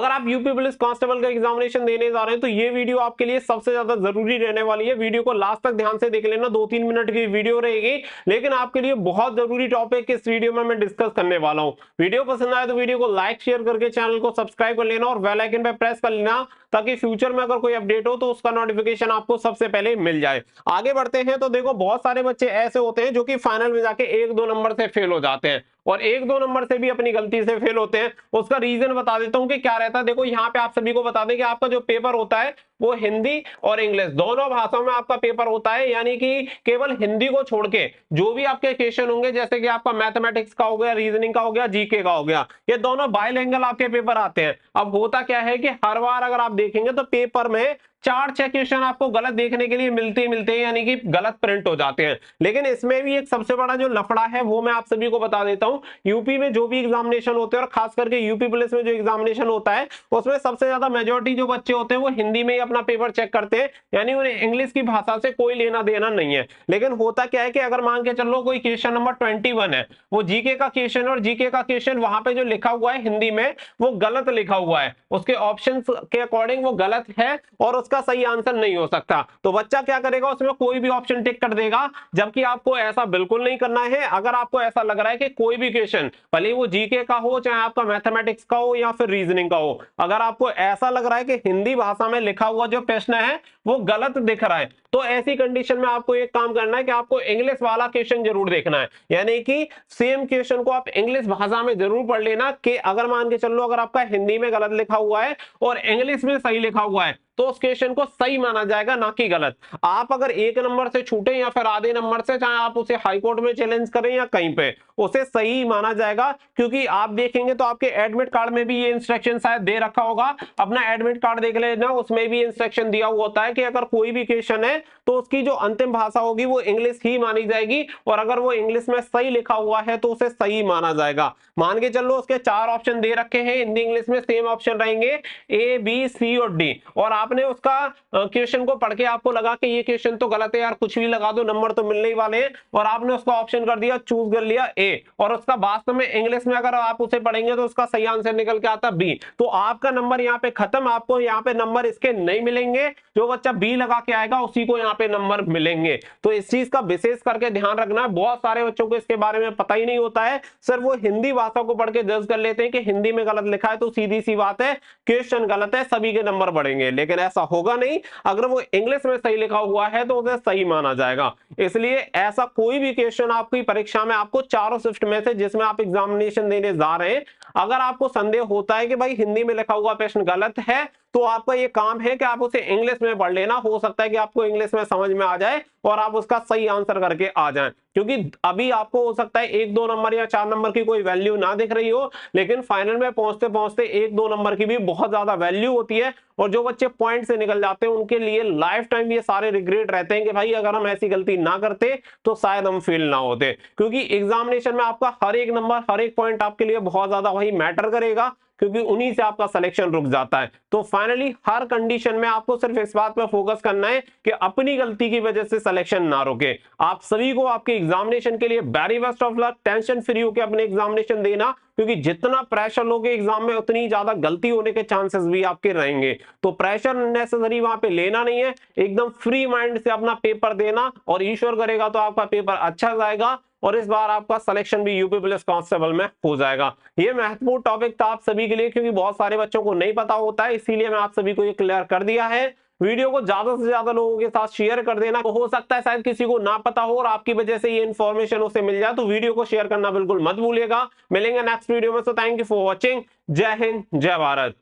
अगर आप UP police constable का एग्जामिनेशन देने जा रहे हैं तो ये वीडियो आपके लिए सबसे ज्यादा जरूरी रहने वाली है। वीडियो को लास्ट तक ध्यान से देख लेना, 2-3 मिनट की वीडियो रहेगी, लेकिन आपके लिए बहुत जरूरी टॉपिक इस वीडियो में मैं डिस्कस करने वाला हूं। वीडियो पसंद आए तो वीडियो को लाइक शेयर करके चैनल को सब्सक्राइब कर लेना और बेल आइकन पे प्रेस कर लेना, ताकि फ्यूचर में अगर कोई अपडेट हो तो उसका नोटिफिकेशन आपको सबसे पहले मिल जाए। आगे बढ़ते हैं तो देखो, बहुत सारे बच्चे ऐसे होते हैं जो कि फाइनल में जाके 1-2 नंबर से फेल हो जाते हैं, और 1-2 नंबर से भी अपनी गलती से फेल होते हैं। उसका रीजन बता देता हूं कि क्या रहता है। देखो यहाँ पे आप सभी को बता दें कि आपका जो पेपर होता है वो हिंदी और इंग्लिश दोनों भाषाओं में आपका पेपर होता है, यानी कि केवल हिंदी को छोड़ के जो भी आपके क्वेश्चन होंगे, जैसे कि आपका मैथमेटिक्स का हो गया, रीजनिंग का हो गया, जीके का हो गया, ये दोनों बाइलिंगुअल आपके पेपर आते हैं। अब होता क्या है कि हर बार अगर आप देखेंगे तो पेपर में 4-6 क्वेश्चन आपको गलत देखने के लिए मिलते हैं, यानी कि गलत प्रिंट हो जाते हैं। लेकिन इसमें भी एक सबसे बड़ा जो लफड़ा है वो मैं आप सभी को बता देता हूं। यूपी में जो भी एग्जामिनेशन होते हैं और खास करके यूपी पुलिस में जो एग्जामिनेशन होता है उसमें सबसे ज्यादा मेजोरिटी जो बच्चे होते हैं वो हिंदी में ही अपना पेपर चेक करते हैं, यानी उन्हें इंग्लिश की भाषा से कोई लेना देना नहीं है। लेकिन होता क्या है कि अगर मान के चलो कोई क्वेश्चन नंबर 21 है, वो जीके का क्वेश्चन, और जीके का क्वेश्चन वहां पे जो लिखा हुआ है हिंदी में वो गलत लिखा हुआ है, उसके ऑप्शन के अकॉर्डिंग वो गलत है और उसका सही आंसर नहीं हो सकता, तो बच्चा क्या करेगा, उसमें कोई भी ऑप्शन टिक कर देगा। जबकि आपको ऐसा बिल्कुल नहीं करना है। अगर आपको ऐसा लग रहा है कि कोई भी क्वेश्चन, भले वो जीके का हो, चाहे आपका मैथमेटिक्स का हो या फिर रीजनिंग का हो, अगर आपको ऐसा लग रहा है कि हिंदी भाषा में लिखा हुआ जो प्रश्न है वो गलत दिख रहा है, तो ऐसी कंडीशन में आपको एक काम करना है कि आपको इंग्लिश वाला क्वेश्चन जरूर देखना है, यानी कि सेम क्वेश्चन को आप इंग्लिश भाषा में जरूर पढ़ लेना। कि अगर मान के चलो अगर आपका हिंदी में गलत लिखा हुआ है और इंग्लिश में सही लिखा हुआ है तो उस क्वेश्चन को सही माना जाएगा, ना कि गलत। आप अगर 1 नंबर से छूटे या फिर आधे नंबर से, चाहे आप उसे हाई कोर्ट में चैलेंज करें या कहीं पे, उसे सही माना जाएगा। क्योंकि आप देखेंगे तो आपके एडमिट कार्ड में भी ये इंस्ट्रक्शन शायद दे रखा होगा, अपना एडमिट कार्ड देख लेना, उसमें भी इंस्ट्रक्शन दिया हुआ होता है कि अगर कोई भी क्वेश्चन है तो उसकी जो अंतिम भाषा होगी वो इंग्लिश ही मानी जाएगी, और अगर वो इंग्लिश में सही लिखा हुआ है तो उसे सही माना जाएगा। मान के चलो उसके 4 ऑप्शन दे रखे हैं, हिंदी इंग्लिश में सेम ऑप्शन रहेंगे ए बी सी और डी, और आपने उसका क्वेश्चन को पढ़ के आपको लगा कि ये क्वेश्चन तो गलत है यार, कुछ भी लगा दो नंबर तो मिलने ही वाले हैं, और आपने उसका ऑप्शन कर दिया, चूज कर लिया ए, और उसका वास्तव में इंग्लिश में अगर आप उसे पढ़ेंगे तो उसका सही आंसर निकल के आता बी, तो आपका नंबर यहाँ पे खत्म। आपको यहाँ पे नंबर इसके नहीं मिलेंगे, जो बच्चा बी लगा के आएगा उसी को यहाँ पे नंबर मिलेंगे। तो इस चीज का विशेष करके ध्यान रखना है। बहुत सारे बच्चों को इसके बारे में पता ही नहीं होता है, सिर्फ वो हिंदी भाषा को पढ़ के जज कर लेते हैं कि हिंदी में गलत लिखा है तो सीधी सी बात है क्वेश्चन गलत है, सभी के नंबर बढ़ेंगे। लेकिन ऐसा होगा नहीं, अगर वो इंग्लिश में सही लिखा हुआ है तो उसे सही माना जाएगा। इसलिए ऐसा कोई भी क्वेश्चन आपकी परीक्षा में, आपको चारों शिफ्ट में से जिसमें आप एग्जामिनेशन देने जा रहे हैं, अगर आपको संदेह होता है कि भाई हिंदी में लिखा हुआ प्रश्न गलत है, तो आपका ये काम है कि आप उसे इंग्लिश में पढ़ लेना। हो सकता है कि आपको इंग्लिश में समझ में आ जाए और आप उसका सही आंसर करके आ जाएं, क्योंकि अभी आपको हो सकता है 1-2 नंबर या 4 नंबर की कोई वैल्यू ना दिख रही हो, लेकिन फाइनल में पहुंचते पहुंचते 1-2 नंबर की भी बहुत ज्यादा वैल्यू होती है। और जो बच्चे पॉइंट से निकल जाते हैं उनके लिए लाइफ टाइम ये सारे रिग्रेट रहते हैं कि भाई अगर हम ऐसी गलती ना करते तो शायद हम फेल ना होते, क्योंकि एग्जामिनेशन में आपका हर एक नंबर, हर एक पॉइंट आपके लिए बहुत ज्यादा वही मैटर करेगा, क्योंकि उन्हीं से आपका सिलेक्शन रुक जाता है। तो फाइनली हर कंडीशन में आपको सिर्फ इस बात पर फोकस करना है कि अपनी गलती की वजह से सिलेक्शन ना रुके। आप सभी को आपके एग्जामिनेशन के लिए very best of luck. Tension free होकर अपने एग्जामिनेशन देना, क्योंकि जितना प्रेशर लोगे एग्जाम में उतनी ज्यादा गलती होने के चांसेस भी आपके रहेंगे। तो प्रेशर नेसेसरी वहां पे लेना नहीं है, एकदम फ्री माइंड से अपना पेपर देना, और ईश्वर करेगा तो आपका पेपर अच्छा जाएगा और इस बार आपका सिलेक्शन भी यूपी पुलिस कांस्टेबल में हो जाएगा। ये महत्वपूर्ण टॉपिक था आप सभी के लिए, क्योंकि बहुत सारे बच्चों को नहीं पता होता है, इसीलिए मैं आप सभी को ये क्लियर कर दिया है। वीडियो को ज्यादा से ज्यादा लोगों के साथ शेयर कर देना, तो हो सकता है शायद किसी को ना पता हो और आपकी वजह से ये इन्फॉर्मेशन उसे मिल जाए, तो वीडियो को शेयर करना बिल्कुल मत भूलिएगा। मिलेंगे नेक्स्ट वीडियो में, so thank you for watching. जय हिंद, जय भारत।